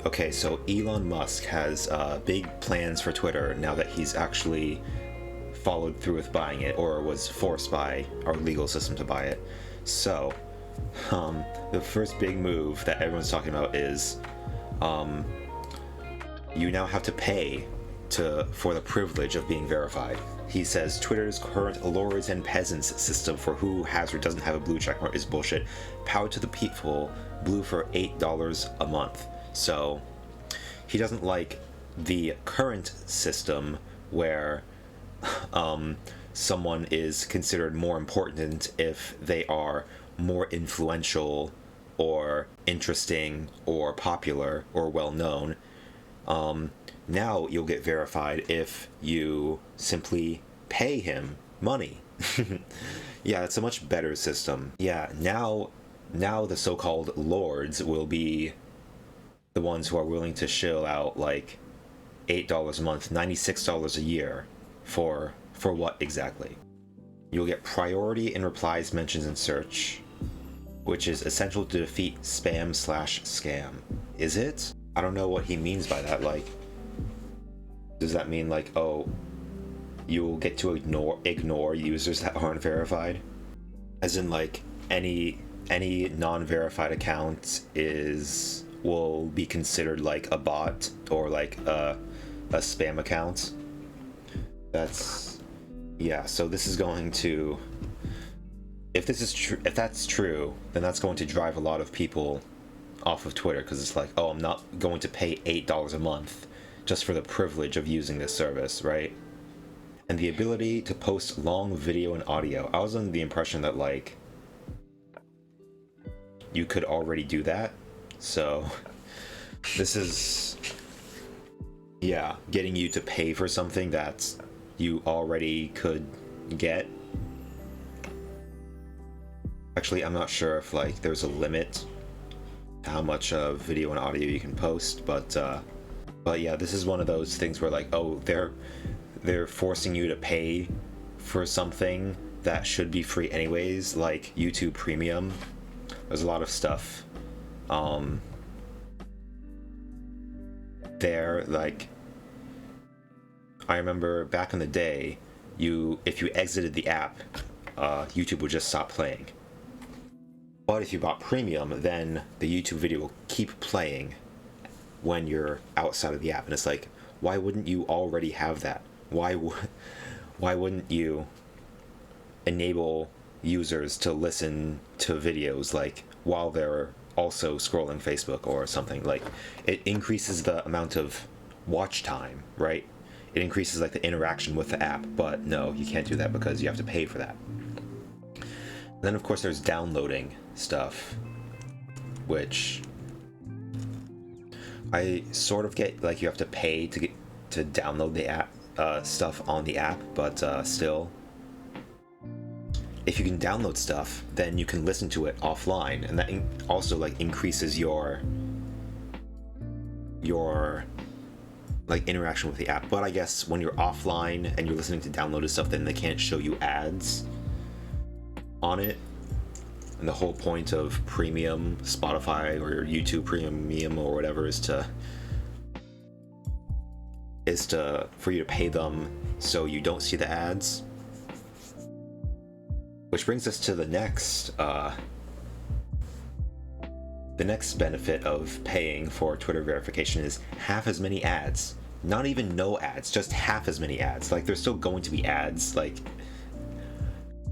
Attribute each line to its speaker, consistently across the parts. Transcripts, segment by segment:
Speaker 1: Okay, so Elon Musk has big plans for Twitter now that he's actually followed through with buying it, or was forced by our legal system to buy it. So, the first big move that everyone's talking about is you now have to pay for the privilege of being verified. He says Twitter's current lords and peasants system for who has or doesn't have a blue checkmark is bullshit. Power to the people, blue for $8 a month. So he doesn't like the current system where someone is considered more important if they are more influential or interesting or popular or well known. Now you'll get verified if you simply pay him money. Yeah, it's a much better system. Yeah, now the so-called lords will be the ones who are willing to shell out like $8 a month, $96 a year for what exactly? You'll get priority in replies, mentions, and search, which is essential to defeat spam/scam. Is it? I don't know what he means by that. Like, does that mean like, oh, you'll get to ignore users that aren't verified? As in like any non-verified account will be considered like a bot or like a spam account. Yeah, so this is going to, if that's true, then that's going to drive a lot of people off of Twitter, because it's like, oh, I'm not going to pay $8 a month just for the privilege of using this service, right? And the ability to post long video and audio. I was under the impression that like you could already do that. So this is, yeah, getting you to pay for something that you already could get. Actually, I'm not sure if like there's a limit to how much video and audio you can post, but yeah, this is one of those things where like, oh, they're forcing you to pay for something that should be free anyways, like YouTube Premium. There's a lot of stuff there. Like, I remember back in the day, if you exited the app, YouTube would just stop playing. But if you bought Premium, then the YouTube video will keep playing when you're outside of the app. And it's like, why wouldn't you already have that? Why wouldn't you enable users to listen to videos like while they're also scrolling Facebook or something? Like, it increases the amount of watch time, right? It increases like the interaction with the app, but no, you can't do that because you have to pay for that. And then of course there's downloading stuff, which I sort of get, like you have to pay to download the app stuff on the app, but still, if you can download stuff, then you can listen to it offline, and that also like increases your like interaction with the app. But I guess when you're offline and you're listening to downloaded stuff, then they can't show you ads on it. And the whole point of Premium, Spotify or your YouTube Premium or whatever is for you to pay them so you don't see the ads. Which brings us to the next benefit of paying for Twitter verification is half as many ads. Not even no ads, just half as many ads. Like, there's still going to be ads. Like,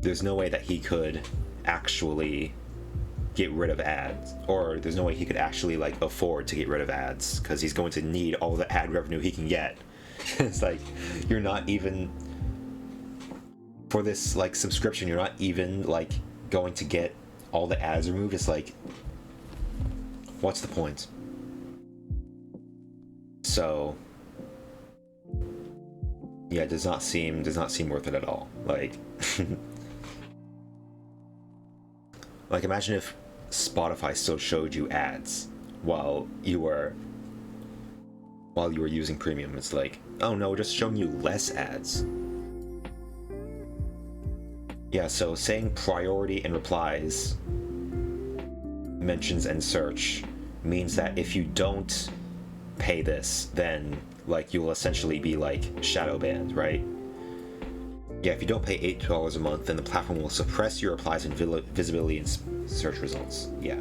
Speaker 1: there's no way that he could actually get rid of ads, or there's no way he could actually like afford to get rid of ads, because he's going to need all the ad revenue he can get. It's like, you're not even, for this like subscription, you're not even like going to get all the ads removed. It's like, what's the point? So yeah, it does not seem worth it at all. Like like, imagine if Spotify still showed you ads while you were using Premium. It's like, oh no, we're just showing you less ads. Yeah, so saying priority in replies, mentions, and search means that if you don't pay this, then like you'll essentially be like shadow banned, right? Yeah, if you don't pay $8 a month, then the platform will suppress your replies and visibility in search results. Yeah.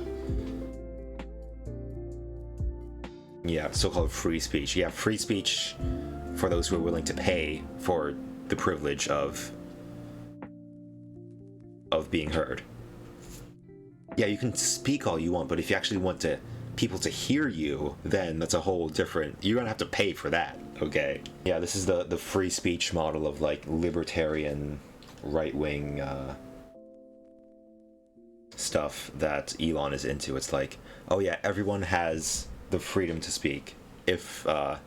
Speaker 1: Yeah, so-called free speech. Yeah, free speech for those who are willing to pay for the privilege of being heard. Yeah, you can speak all you want, but if you actually want people to hear you, then that's a whole different... You're gonna have to pay for that, okay? Yeah, this is the free speech model of, like, libertarian, right-wing, stuff that Elon is into. It's like, oh yeah, everyone has the freedom to speak, if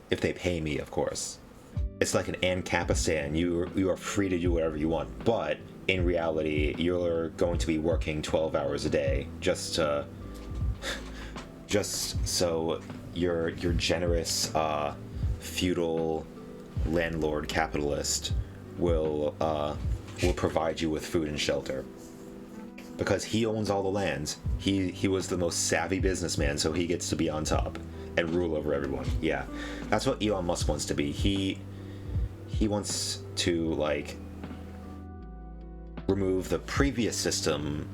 Speaker 1: they pay me, of course. It's like an Ancapistan. You are free to do whatever you want, but in reality, you're going to be working 12 hours a day just so your generous feudal landlord capitalist will provide you with food and shelter, because he owns all the land. He was the most savvy businessman, so he gets to be on top and rule over everyone. Yeah, that's what Elon Musk wants to be. He wants to, like, remove the previous system,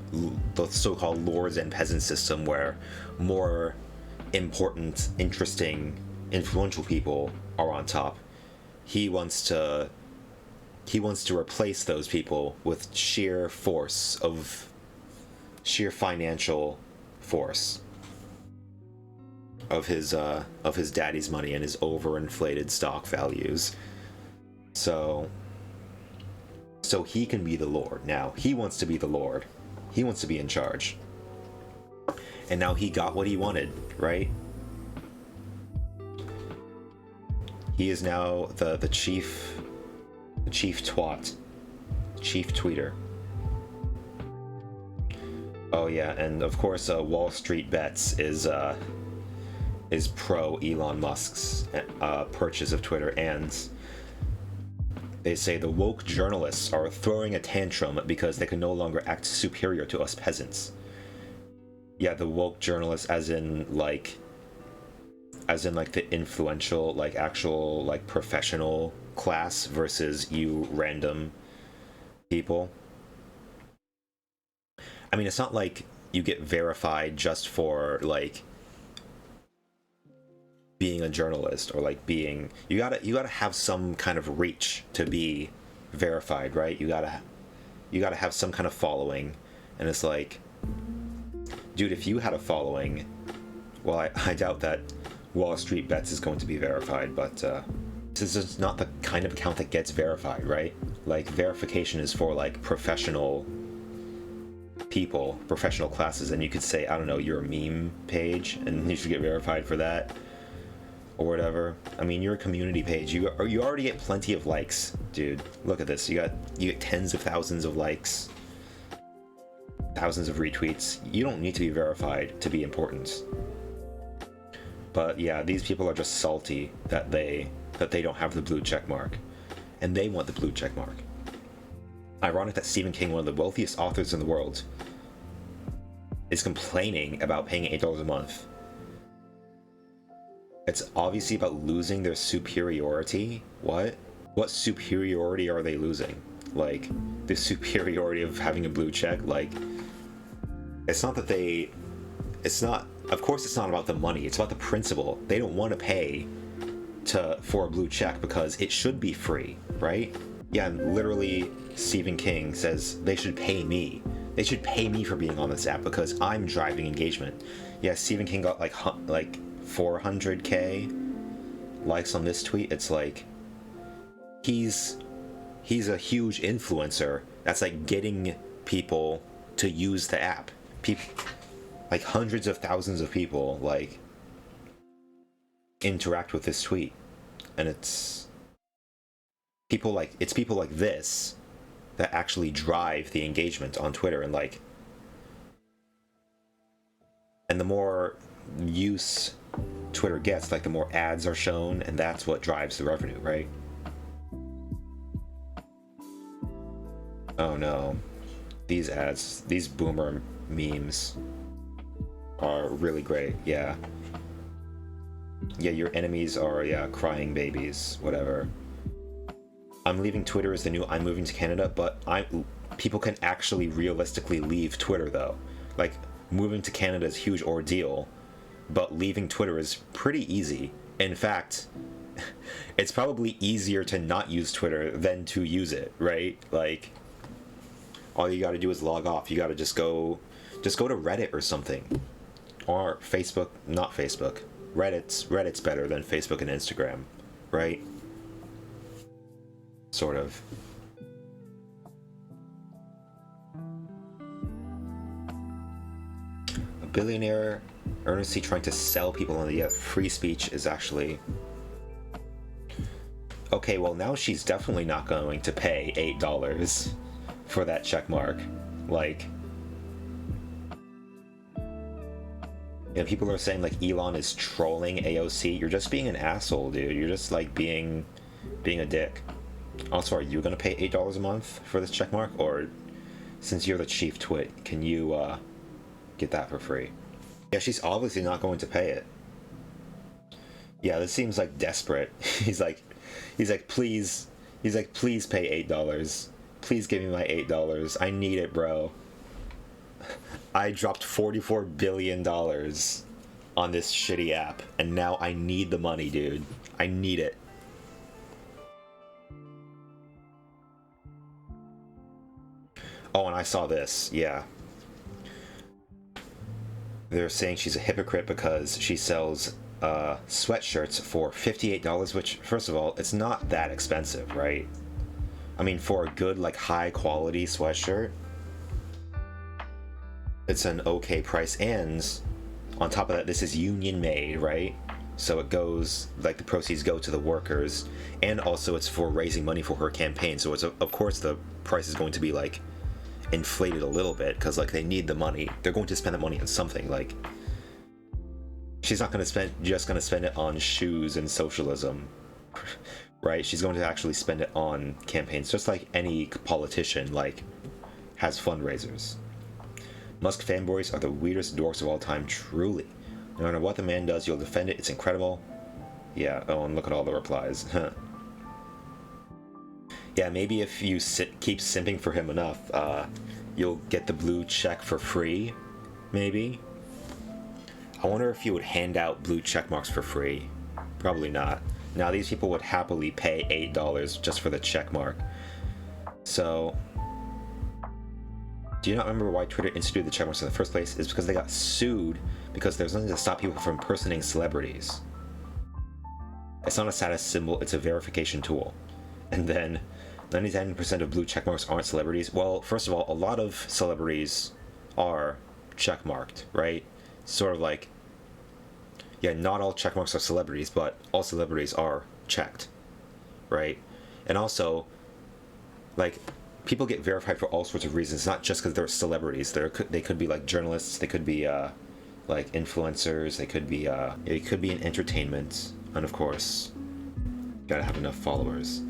Speaker 1: the so-called lords and peasants system, where more important, interesting, influential people are on top. He wants to replace those people with sheer financial force of his daddy's money and his overinflated stock values. So he can be the Lord now. He wants to be the Lord. He wants to be in charge. And now he got what he wanted, right? He is now the chief twat, chief tweeter. Oh yeah, and of course, Wall Street Bets is pro Elon Musk's purchase of Twitter, and they say the woke journalists are throwing a tantrum because they can no longer act superior to us peasants. Yeah, the woke journalists, as in like the influential, like actual, like professional class versus you random people. I mean, it's not like you get verified just for like being a journalist, or like being, you gotta have some kind of reach to be verified, right? You gotta have some kind of following. And it's like, dude, if you had a following, well, I doubt that Wall Street Bets is going to be verified, but this is just not the kind of account that gets verified, right? Like, verification is for like professional people, professional classes, and you could say, I don't know, you're a meme page and you should get verified for that, or whatever. I mean, you're a community page. You already get plenty of likes, dude. Look at this. You get tens of thousands of likes, thousands of retweets. You don't need to be verified to be important. But yeah, these people are just salty that they don't have the blue check mark, and they want the blue check mark. Ironic that Stephen King, one of the wealthiest authors in the world, is complaining about paying $8 a month. It's obviously about losing their superiority. What superiority are they losing? Like, the superiority of having a blue check? Like, it's not, of course it's not about the money, it's about the principle. They don't want to pay for a blue check because it should be free, right? Yeah, and literally Stephen King says they should pay me. They should pay me for being on this app because I'm driving engagement. Yeah, Stephen King got like 400k likes on this tweet. It's like, he's a huge influencer that's like getting people to use the app. People, like hundreds of thousands of people, like interact with this tweet, and it's people like this that actually drive the engagement on Twitter. And like, and the more use Twitter gets, like the more ads are shown, and that's what drives the revenue, right? Oh no, these ads, these boomer memes are really great. Yeah, Yeah, your enemies are, yeah, crying babies, whatever. I'm leaving Twitter is the new I'm moving to Canada, but people can actually realistically leave Twitter though. Like, moving to Canada is a huge ordeal, but leaving Twitter is pretty easy. In fact, it's probably easier to not use Twitter than to use it, right? Like, all you gotta do is log off. You gotta just go to Reddit or something. Or Facebook, not Facebook. Reddit's better than Facebook and Instagram, right? Sort of. A billionaire earnestly trying to sell people on the free speech is actually... Okay, well now she's definitely not going to pay $8 for that check mark. Like... You know, people are saying like Elon is trolling AOC. You're just being an asshole, dude. You're just like being a dick. Also, are you gonna pay $8 a month for this checkmark, or since you're the chief twit, can you get that for free? Yeah, she's obviously not going to pay it. Yeah, this seems like desperate. he's like, please pay $8. Please give me my $8. I need it, bro. I dropped $44 billion on this shitty app, and now I need the money, dude. I need it. Oh, and I saw this, yeah. They're saying she's a hypocrite because she sells sweatshirts for $58, which, first of all, it's not that expensive, right? I mean, for a good, like, high-quality sweatshirt, it's an okay price, and on top of that, this is union made, right? So it goes, like, the proceeds go to the workers, and also it's for raising money for her campaign, so it's, of course, the price is going to be, like, inflated a little bit, because, like, they need the money. They're going to spend the money on something, like, she's not going to just spend it on shoes and socialism, right? She's going to actually spend it on campaigns, just like any politician, like, has fundraisers. Musk fanboys are the weirdest dorks of all time, truly. No matter what the man does, you'll defend it. It's incredible. Yeah, oh, and look at all the replies. Yeah, maybe if you keep simping for him enough, you'll get the blue check for free, maybe? I wonder if you would hand out blue check marks for free. Probably not. Now, these people would happily pay $8 just for the check mark. So... Do you not remember why Twitter instituted the checkmarks in the first place? It's because they got sued because there's nothing to stop people from impersonating celebrities. It's not a status symbol, it's a verification tool. And then 99% of blue checkmarks aren't celebrities. Well, first of all, a lot of celebrities are checkmarked, right? Sort of like, yeah, not all checkmarks are celebrities, but all celebrities are checked, right? And also, like, people get verified for all sorts of reasons, not just because they're celebrities. They could be like journalists, they could be like influencers, they could be it could be in entertainment, and of course, gotta have enough followers.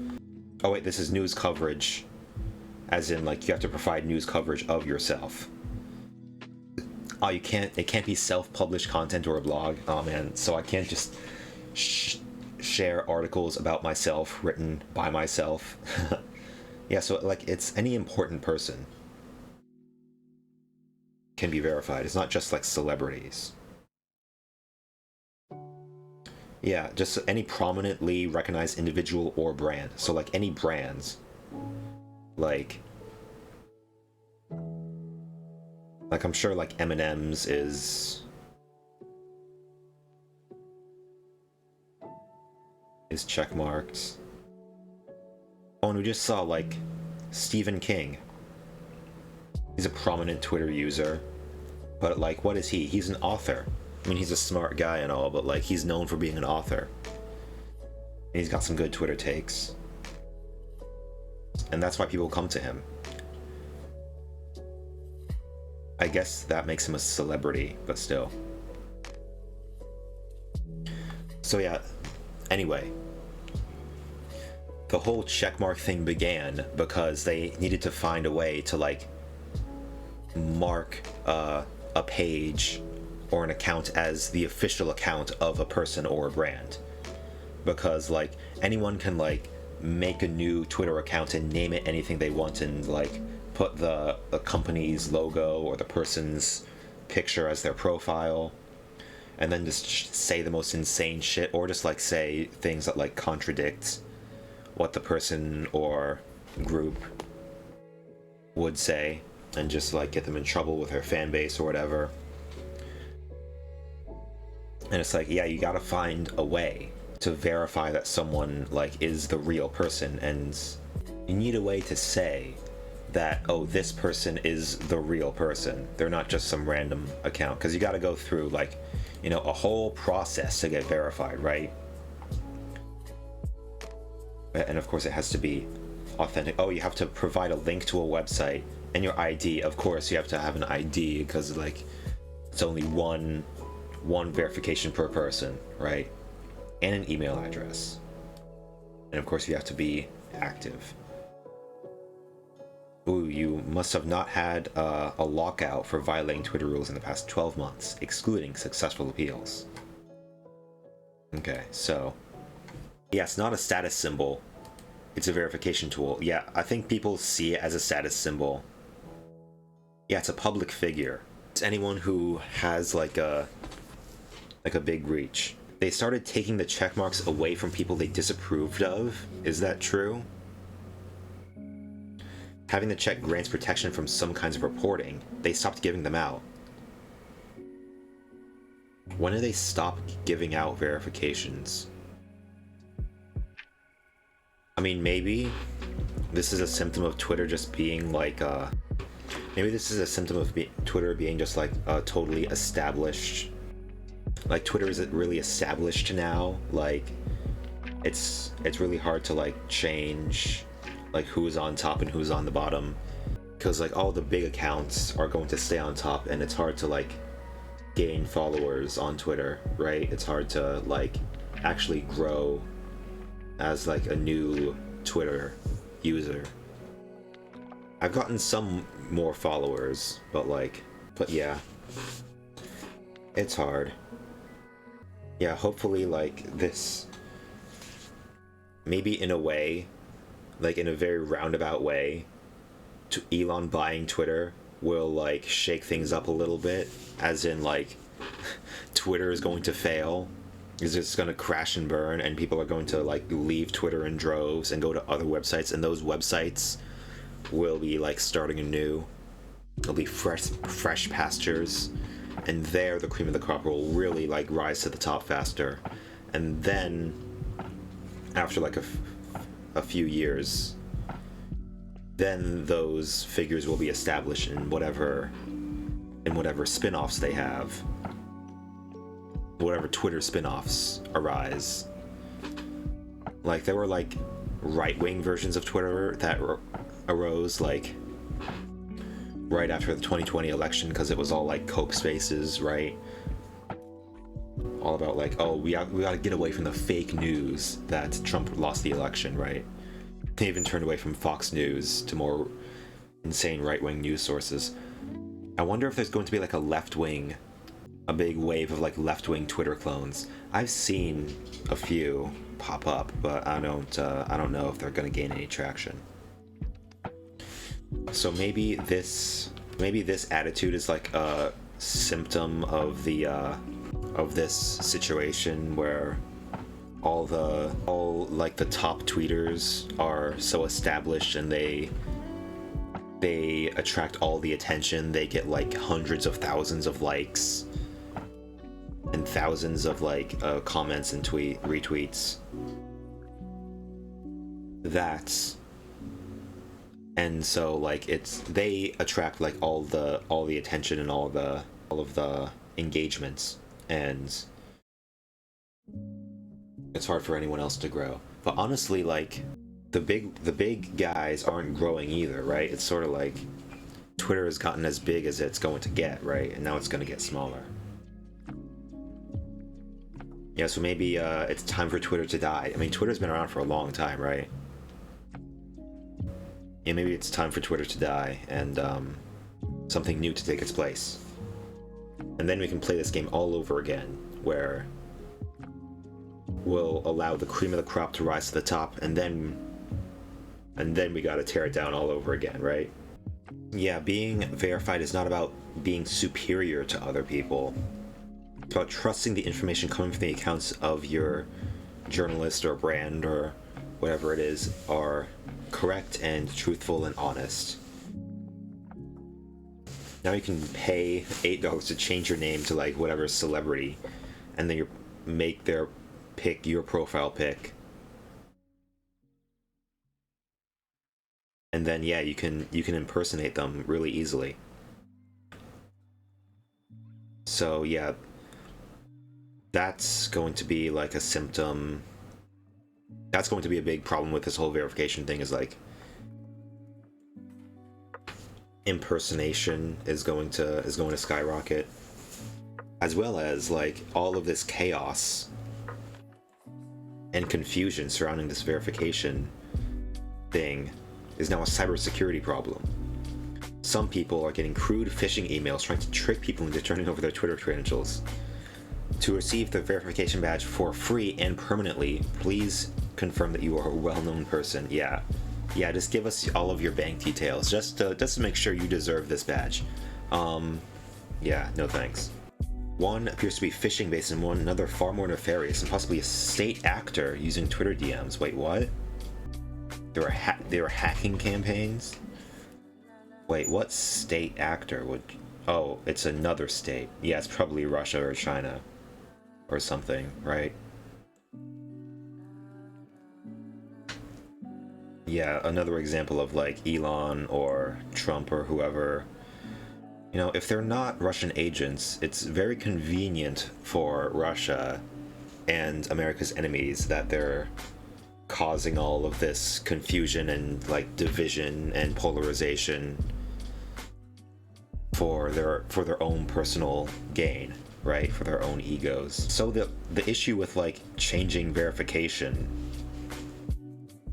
Speaker 1: Oh wait, this is news coverage, as in like you have to provide news coverage of yourself. Oh, it can't be self-published content or a blog. Oh man, so I can't just share articles about myself written by myself. Yeah, so like it's any important person can be verified. It's not just like celebrities. Yeah, just any prominently recognized individual or brand. So like any brands, like I'm sure like M&M's is checkmarked. Oh, and we just saw, like, Stephen King. He's a prominent Twitter user. But, like, what is he? He's an author. I mean, he's a smart guy and all, but, like, he's known for being an author. And he's got some good Twitter takes. And that's why people come to him. I guess that makes him a celebrity, but still. So, yeah. Anyway. The whole checkmark thing began because they needed to find a way to like mark a page or an account as the official account of a person or a brand, because like anyone can like make a new Twitter account and name it anything they want and like put the company's logo or the person's picture as their profile, and then just say the most insane shit, or just like say things that like contradict what the person or group would say, and just like get them in trouble with their fan base or whatever. And it's like, yeah, you gotta find a way to verify that someone like is the real person, and you need a way to say that, oh, this person is the real person, they're not just some random account, because you got to go through like, you know, a whole process to get verified, right? And of course it has to be authentic. Oh, you have to provide a link to a website, and your ID, of course you have to have an ID, because like it's only one verification per person, right? And an email address, and of course you have to be active. Ooh, you must have not had a lockout for violating Twitter rules in the past 12 months, excluding successful appeals. Okay, so yeah, it's not a status symbol, it's a verification tool. Yeah, I think people see it as a status symbol. Yeah, it's a public figure. It's anyone who has like a big reach. They started taking the check marks away from people they disapproved of. Is that true? Having the check grants protection from some kinds of reporting. They stopped giving them out. When did they stop giving out verifications? I mean, maybe this is a symptom of Twitter just being like, maybe this is a symptom of Twitter being just like totally established. Like Twitter is really established now. Like it's really hard to like change like who's on top and who's on the bottom, because like all the big accounts are going to stay on top, and it's hard to like gain followers on Twitter, right? It's hard to like actually grow as like a new Twitter user. I've gotten some more followers, but yeah, it's hard. Yeah, hopefully like this, maybe in a way, like in a very roundabout way, to Elon buying Twitter will like shake things up a little bit, as in like Twitter is going to fail, is just going to crash and burn, and people are going to like leave Twitter in droves and go to other websites, and those websites will be like starting anew. It'll be fresh pastures, and there the cream of the crop will really like rise to the top faster. And then after like a few years, then those figures will be established in whatever spin-offs they have, whatever Twitter spin-offs arise. Like there were like right-wing versions of Twitter that arose like right after the 2020 election, because it was all like Coke Spaces, right? All about like, oh, we gotta get away from the fake news that Trump lost the election, right? They even turned away from Fox News to more insane right-wing news sources. I wonder if there's going to be like a big wave of like left-wing Twitter clones. I've seen a few pop up, but I don't know if they're going to gain any traction. So maybe this attitude is like a symptom of this situation where all like the top tweeters are so established, and they attract all the attention. They get like hundreds of thousands of likes and thousands of like comments and retweets. And so like they attract like all the attention and all of the engagements, and it's hard for anyone else to grow. But honestly, like the big guys aren't growing either, right? It's sort of like Twitter has gotten as big as it's going to get, right? And now it's going to get smaller. Yeah, so maybe it's time for Twitter to die. I mean, Twitter's been around for a long time, right? Yeah, maybe it's time for Twitter to die and something new to take its place. And then we can play this game all over again, where we'll allow the cream of the crop to rise to the top, and then we gotta tear it down all over again, right? Yeah, being verified is not about being superior to other people. It's about trusting the information coming from the accounts of your journalist or brand or whatever it is are correct and truthful and honest. Now you can pay $8 to change your name to like whatever celebrity, and then you make their pick your profile pic. And then yeah, you can impersonate them really easily. So yeah, that's going to be like a symptom. That's going to be a big problem with this whole verification thing, is like impersonation is going to skyrocket, as well as like all of this chaos and confusion surrounding this verification thing is now a cybersecurity problem. Some people are getting crude phishing emails trying to trick people into turning over their Twitter credentials. To receive the verification badge for free and permanently, please confirm that you are a well-known person. Yeah, just give us all of your bank details, just to make sure you deserve this badge. Yeah, no thanks. One appears to be phishing based, and one another far more nefarious, and possibly a state actor using Twitter DMs. Wait, what? There were hacking campaigns? Wait, what state actor would... Oh, it's another state. Yeah, it's probably Russia or China or something, right? Yeah, another example of like Elon or Trump or whoever. You know, if they're not Russian agents, it's very convenient for Russia and America's enemies that they're causing all of this confusion and like division and polarization for their own personal gain, right? For their own egos. So the issue with like changing verification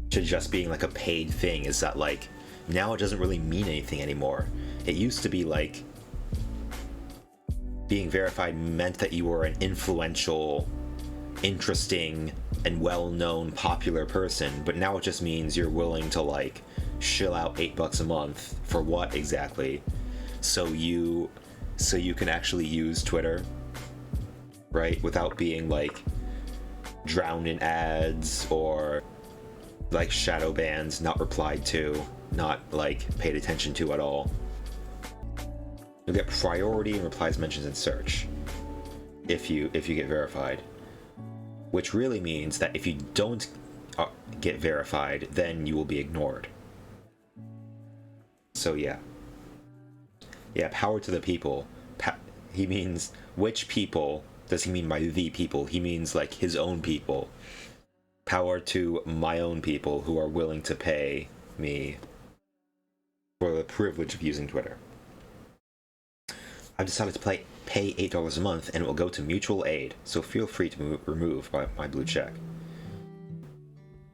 Speaker 1: to just being like a paid thing is that like now it doesn't really mean anything anymore. It used to be like being verified meant that you were an influential, interesting, and well-known popular person, but now it just means you're willing to like shill out $8 a month for what exactly? So you can actually use Twitter, right, without being like drowned in ads or like shadow bans, not replied to, not like paid attention to at all. You'll get priority in replies, mentions, and search if you get verified, which really means that if you don't get verified, then you will be ignored. So yeah, power to the people. He means, which people does he mean by the people? He means like his own people. Power to my own people who are willing to pay me for the privilege of using Twitter. I've decided to pay $8 a month, and it will go to mutual aid, so feel free to remove my blue check.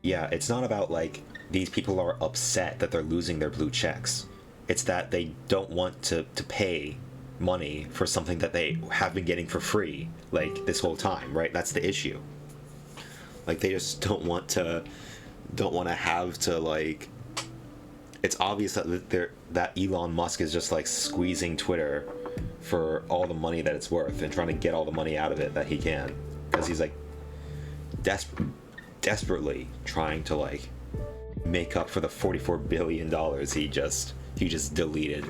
Speaker 1: Yeah, it's not about like these people are upset that they're losing their blue checks. It's that they don't want to pay money for something that they have been getting for free like this whole time, right? That's the issue. Like they just don't want to have to like... It's obvious that Elon Musk is just like squeezing Twitter for all the money that it's worth and trying to get all the money out of it that he can, because he's like desperately trying to like make up for the $44 billion he just deleted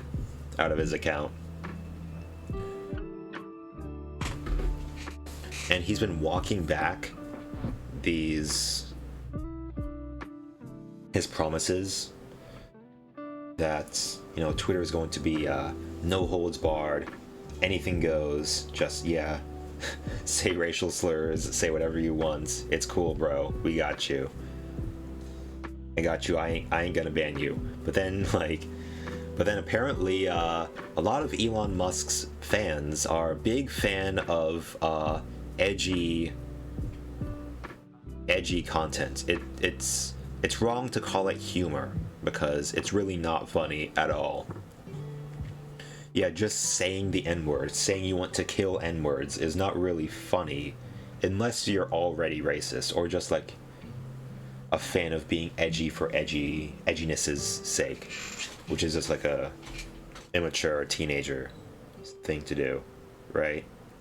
Speaker 1: out of his account. And he's been walking back his promises that, you know, Twitter is going to be no holds barred, anything goes, just say racial slurs, say whatever you want, it's cool, bro, we got you, I got you, I ain't gonna ban you. But then apparently a lot of Elon Musk's fans are a big fan of edgy content. It's wrong to call it humor, because it's really not funny at all. Yeah, just saying the N-word, saying you want to kill N-words is not really funny unless you're already racist or just like a fan of being edgy for edginess's sake, which is just like a immature teenager thing to do, right?